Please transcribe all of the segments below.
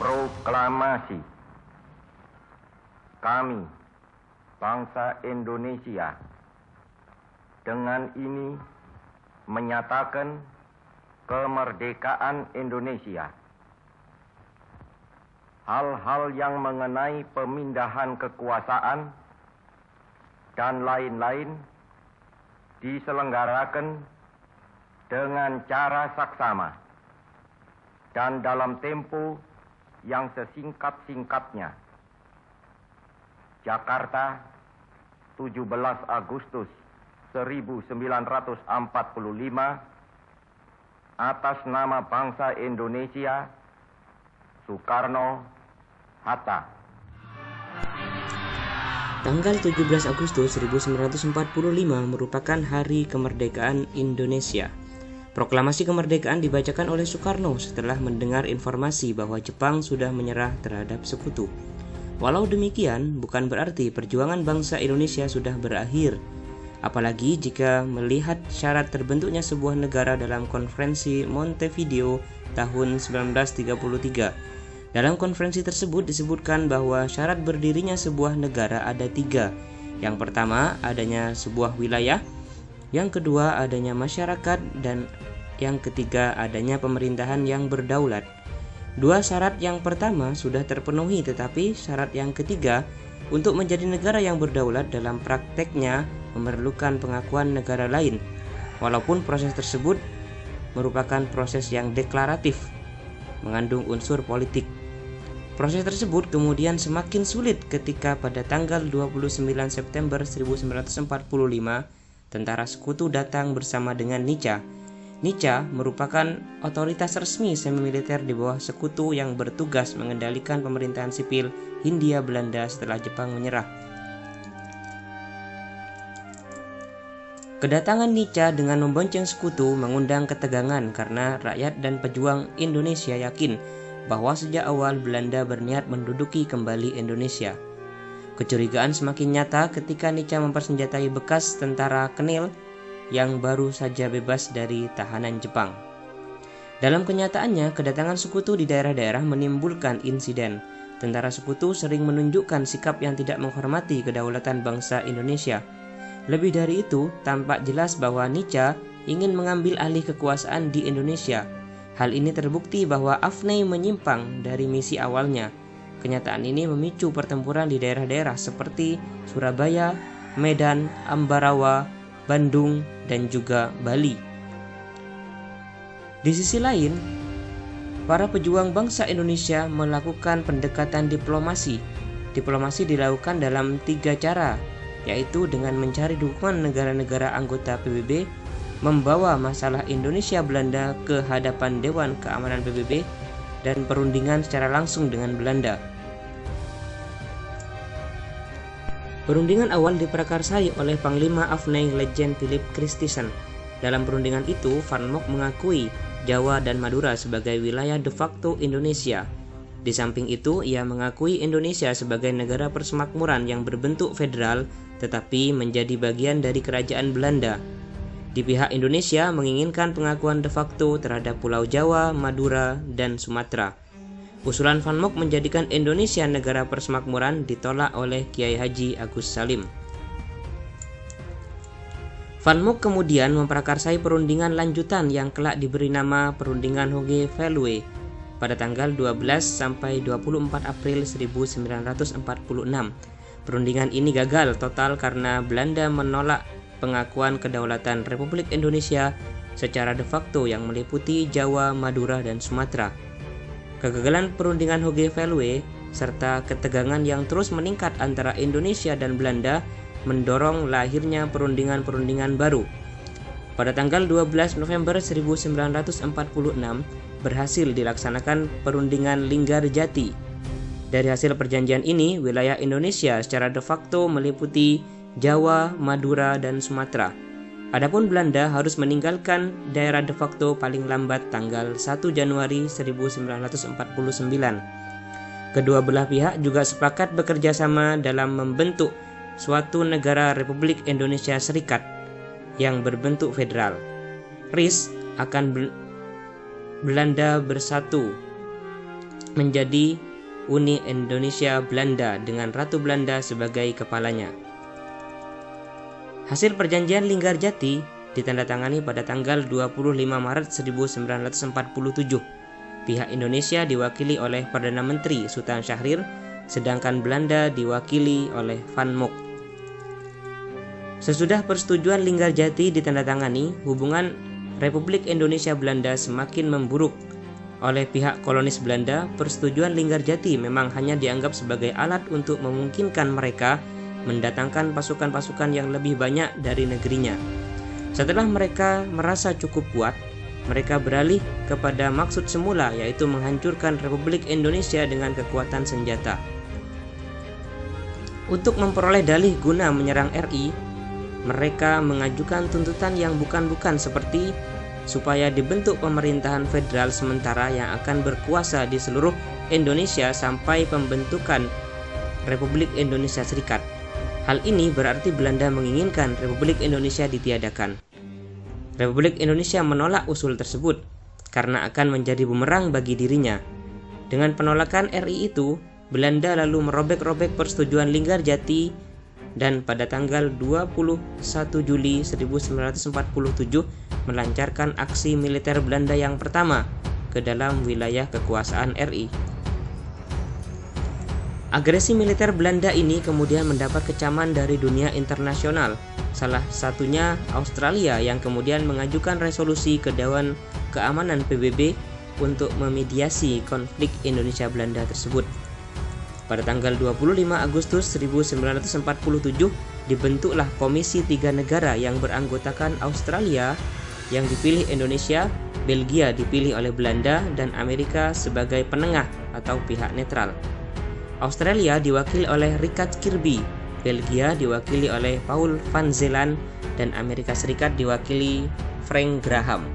Proklamasi. Kami, bangsa Indonesia, dengan ini menyatakan kemerdekaan Indonesia. Hal-hal yang mengenai pemindahan kekuasaan dan lain-lain diselenggarakan dengan cara saksama dan dalam tempo yang sesingkat-singkatnya. Jakarta, 17 Agustus 1945, atas nama bangsa Indonesia, Soekarno Hatta. Tanggal 17 Agustus 1945 merupakan hari kemerdekaan Indonesia. Proklamasi kemerdekaan dibacakan oleh Soekarno setelah mendengar informasi bahwa Jepang sudah menyerah terhadap sekutu. Walau demikian, bukan berarti perjuangan bangsa Indonesia sudah berakhir. Apalagi jika melihat syarat terbentuknya sebuah negara dalam Konferensi Montevideo tahun 1933. Dalam konferensi tersebut disebutkan bahwa syarat berdirinya sebuah negara ada 3. Yang pertama, adanya sebuah wilayah. Yang kedua, adanya masyarakat. Dan yang ketiga, adanya pemerintahan yang berdaulat. 2 syarat yang pertama sudah terpenuhi, tetapi syarat yang ketiga untuk menjadi negara yang berdaulat dalam prakteknya memerlukan pengakuan negara lain. Walaupun proses tersebut merupakan proses yang deklaratif, mengandung unsur politik. Proses tersebut kemudian semakin sulit ketika pada tanggal 29 September 1945 tentara sekutu datang bersama dengan Nica. Nica merupakan otoritas resmi semi-militer di bawah sekutu yang bertugas mengendalikan pemerintahan sipil Hindia Belanda setelah Jepang menyerah. Kedatangan Nica dengan membonceng sekutu mengundang ketegangan karena rakyat dan pejuang Indonesia yakin bahwa sejak awal Belanda berniat menduduki kembali Indonesia. Kecurigaan semakin nyata ketika Nica mempersenjatai bekas tentara Kenil yang baru saja bebas dari tahanan Jepang. Dalam kenyataannya, kedatangan sekutu di daerah-daerah menimbulkan insiden. Tentara sekutu sering menunjukkan sikap yang tidak menghormati kedaulatan bangsa Indonesia. Lebih dari itu, tampak jelas bahwa Nica ingin mengambil alih kekuasaan di Indonesia. Hal ini terbukti bahwa Afney menyimpang dari misi awalnya. Kenyataan ini memicu pertempuran di daerah-daerah seperti Surabaya, Medan, Ambarawa, Bandung, dan juga Bali. Di sisi lain, para pejuang bangsa Indonesia melakukan pendekatan diplomasi. Diplomasi dilakukan dalam 3 cara, yaitu dengan mencari dukungan negara-negara anggota PBB, membawa masalah Indonesia-Belanda ke hadapan Dewan Keamanan PBB, dan perundingan secara langsung dengan Belanda. Perundingan awal diprakarsai oleh Panglima Afney Letjen Philip Christison. Dalam perundingan itu, Van Mock mengakui Jawa dan Madura sebagai wilayah de facto Indonesia. Di samping itu, ia mengakui Indonesia sebagai negara persemakmuran yang berbentuk federal tetapi menjadi bagian dari kerajaan Belanda. Di pihak Indonesia menginginkan pengakuan de facto terhadap Pulau Jawa, Madura, dan Sumatera. Usulan Van Mock menjadikan Indonesia negara persemakmuran ditolak oleh Kiai Haji Agus Salim. Van Mock kemudian memprakarsai perundingan lanjutan yang kelak diberi nama Perundingan Hoge-Veluwe pada tanggal 12 sampai 24 April 1946. Perundingan ini gagal total karena Belanda menolak pengakuan kedaulatan Republik Indonesia secara de facto yang meliputi Jawa, Madura, dan Sumatera. Kegagalan perundingan Hoge-Veluwe serta ketegangan yang terus meningkat antara Indonesia dan Belanda mendorong lahirnya perundingan-perundingan baru. Pada tanggal 12 November 1946 berhasil dilaksanakan perundingan Linggarjati. Dari hasil perjanjian ini, wilayah Indonesia secara de facto meliputi Jawa, Madura, dan Sumatera. Adapun Belanda harus meninggalkan daerah de facto paling lambat tanggal 1 Januari 1949. Kedua belah pihak juga sepakat bekerja sama dalam membentuk suatu negara Republik Indonesia Serikat yang berbentuk federal. RIS akan Belanda bersatu menjadi Uni Indonesia Belanda dengan Ratu Belanda sebagai kepalanya. Hasil perjanjian Linggarjati ditandatangani pada tanggal 25 Maret 1947. Pihak Indonesia diwakili oleh Perdana Menteri Sultan Syahrir, sedangkan Belanda diwakili oleh Van Mook. Sesudah persetujuan Linggarjati ditandatangani, hubungan Republik Indonesia Belanda semakin memburuk. Oleh pihak kolonis Belanda, persetujuan Linggarjati memang hanya dianggap sebagai alat untuk memungkinkan mereka mendatangkan pasukan-pasukan yang lebih banyak dari negerinya. Setelah mereka merasa cukup kuat, mereka beralih kepada maksud semula, yaitu menghancurkan Republik Indonesia dengan kekuatan senjata. Untuk memperoleh dalih guna menyerang RI, mereka mengajukan tuntutan yang bukan-bukan seperti supaya dibentuk pemerintahan federal sementara yang akan berkuasa di seluruh Indonesia sampai pembentukan Republik Indonesia Serikat. Hal ini berarti Belanda menginginkan Republik Indonesia ditiadakan. Republik Indonesia menolak usul tersebut karena akan menjadi bumerang bagi dirinya. Dengan penolakan RI itu, Belanda lalu merobek-robek persetujuan Linggarjati dan pada tanggal 21 Juli 1947 melancarkan aksi militer Belanda yang pertama ke dalam wilayah kekuasaan RI. Agresi militer Belanda ini kemudian mendapat kecaman dari dunia internasional, salah satunya Australia yang kemudian mengajukan resolusi ke Dewan Keamanan PBB untuk memediasi konflik Indonesia-Belanda tersebut. Pada tanggal 25 Agustus 1947 dibentuklah Komisi 3 Negara yang beranggotakan Australia yang dipilih Indonesia, Belgia dipilih oleh Belanda, dan Amerika sebagai penengah atau pihak netral. Australia diwakili oleh Richard Kirby, Belgia diwakili oleh Paul van Zeeland, dan Amerika Serikat diwakili Frank Graham.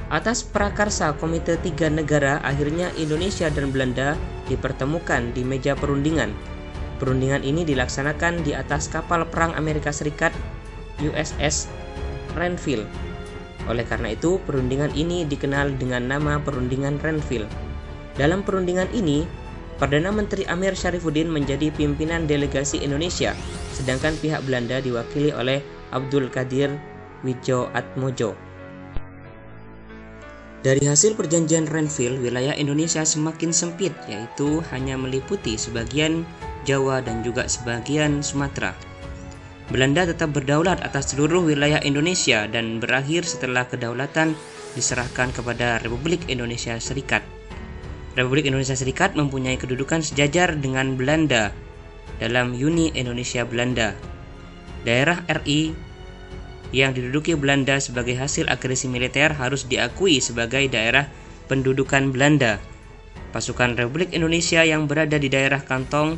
Atas prakarsa Komite 3 Negara, akhirnya Indonesia dan Belanda dipertemukan di meja perundingan. Perundingan ini dilaksanakan di atas kapal perang Amerika Serikat USS Renville. Oleh karena itu, perundingan ini dikenal dengan nama Perundingan Renville. Dalam perundingan ini, Perdana Menteri Amir Syarifuddin menjadi pimpinan delegasi Indonesia, sedangkan pihak Belanda diwakili oleh Abdul Qadir Widjoatmojo. Dari hasil perjanjian Renville, wilayah Indonesia semakin sempit, yaitu hanya meliputi sebagian Jawa dan juga sebagian Sumatera. Belanda tetap berdaulat atas seluruh wilayah Indonesia dan berakhir setelah kedaulatan diserahkan kepada Republik Indonesia Serikat. Republik Indonesia Serikat mempunyai kedudukan sejajar dengan Belanda dalam Uni Indonesia Belanda. Daerah RI yang diduduki Belanda sebagai hasil agresi militer harus diakui sebagai daerah pendudukan Belanda. Pasukan Republik Indonesia yang berada di daerah kantong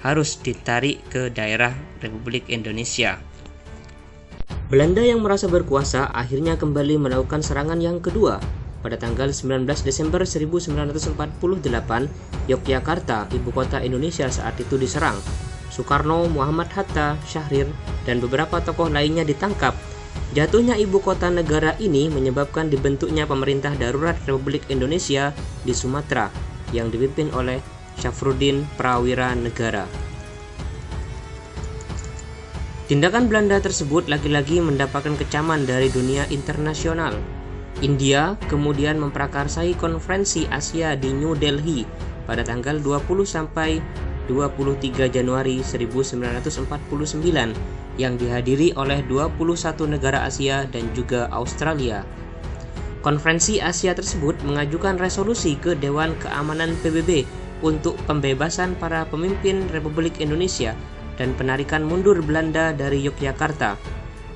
harus ditarik ke daerah Republik Indonesia. Belanda yang merasa berkuasa akhirnya kembali melakukan serangan yang kedua. Pada tanggal 19 Desember 1948, Yogyakarta, ibu kota Indonesia saat itu diserang. Soekarno, Muhammad Hatta, Syahrir, dan beberapa tokoh lainnya ditangkap. Jatuhnya ibu kota negara ini menyebabkan dibentuknya pemerintah darurat Republik Indonesia di Sumatera yang dipimpin oleh Syafruddin Prawira Negara. Tindakan Belanda tersebut lagi-lagi mendapatkan kecaman dari dunia internasional. India kemudian memprakarsai konferensi Asia di New Delhi pada tanggal 20 sampai 23 Januari 1949 yang dihadiri oleh 21 negara Asia dan juga Australia. Konferensi Asia tersebut mengajukan resolusi ke Dewan Keamanan PBB untuk pembebasan para pemimpin Republik Indonesia dan penarikan mundur Belanda dari Yogyakarta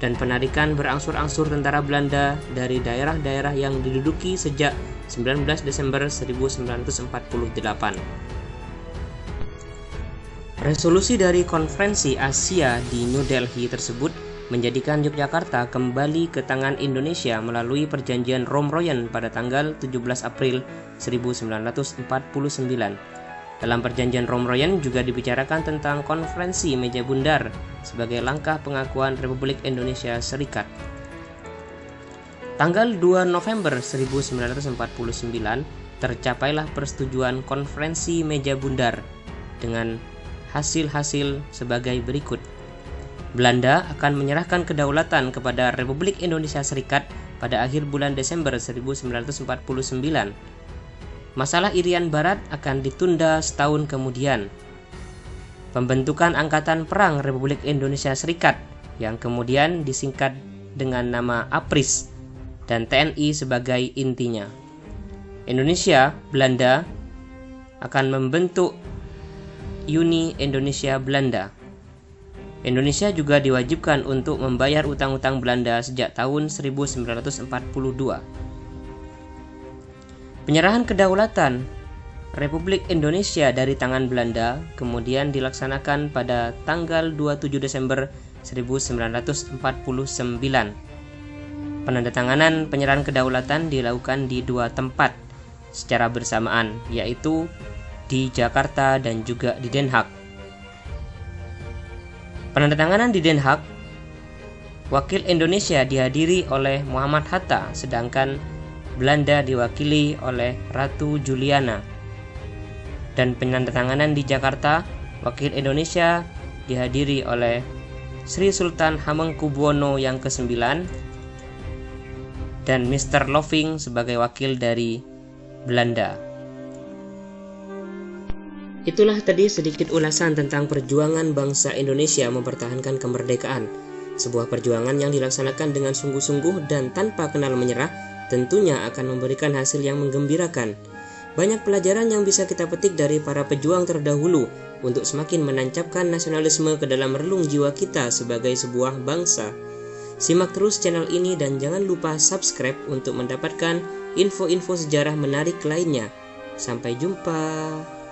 dan penarikan berangsur-angsur tentara Belanda dari daerah-daerah yang diduduki sejak 19 Desember 1948. Resolusi dari Konferensi Asia di New Delhi tersebut menjadikan Yogyakarta kembali ke tangan Indonesia melalui Perjanjian Romroyen pada tanggal 17 April 1949. Dalam Perjanjian Romroyen juga dibicarakan tentang Konferensi Meja Bundar sebagai langkah pengakuan Republik Indonesia Serikat. Tanggal 2 November 1949, tercapailah persetujuan konferensi meja bundar dengan hasil-hasil sebagai berikut. Belanda akan menyerahkan kedaulatan kepada Republik Indonesia Serikat pada akhir bulan Desember 1949. Masalah Irian Barat akan ditunda setahun kemudian. Pembentukan Angkatan Perang Republik Indonesia Serikat yang kemudian disingkat dengan nama APRIS dan TNI sebagai intinya. Indonesia, Belanda akan membentuk Uni Indonesia Belanda. Indonesia juga diwajibkan untuk membayar utang-utang Belanda sejak tahun 1942. Penyerahan kedaulatan Republik Indonesia dari tangan Belanda kemudian dilaksanakan pada tanggal 27 Desember 1949. Penandatanganan penyerahan kedaulatan dilakukan di dua tempat secara bersamaan, yaitu di Jakarta dan juga di Den Haag. Penandatanganan di Den Haag, wakil Indonesia dihadiri oleh Muhammad Hatta, sedangkan Belanda diwakili oleh Ratu Juliana. Dan penandatanganan di Jakarta, wakil Indonesia dihadiri oleh Sri Sultan Hamengkubuwono yang ke-9 dan Mr. Loving sebagai wakil dari Belanda. Itulah tadi sedikit ulasan tentang perjuangan bangsa Indonesia mempertahankan kemerdekaan. Sebuah perjuangan yang dilaksanakan dengan sungguh-sungguh dan tanpa kenal menyerah tentunya akan memberikan hasil yang menggembirakan. Banyak pelajaran yang bisa kita petik dari para pejuang terdahulu untuk semakin menancapkan nasionalisme ke dalam relung jiwa kita sebagai sebuah bangsa. Simak terus channel ini dan jangan lupa subscribe untuk mendapatkan info-info sejarah menarik lainnya. Sampai jumpa.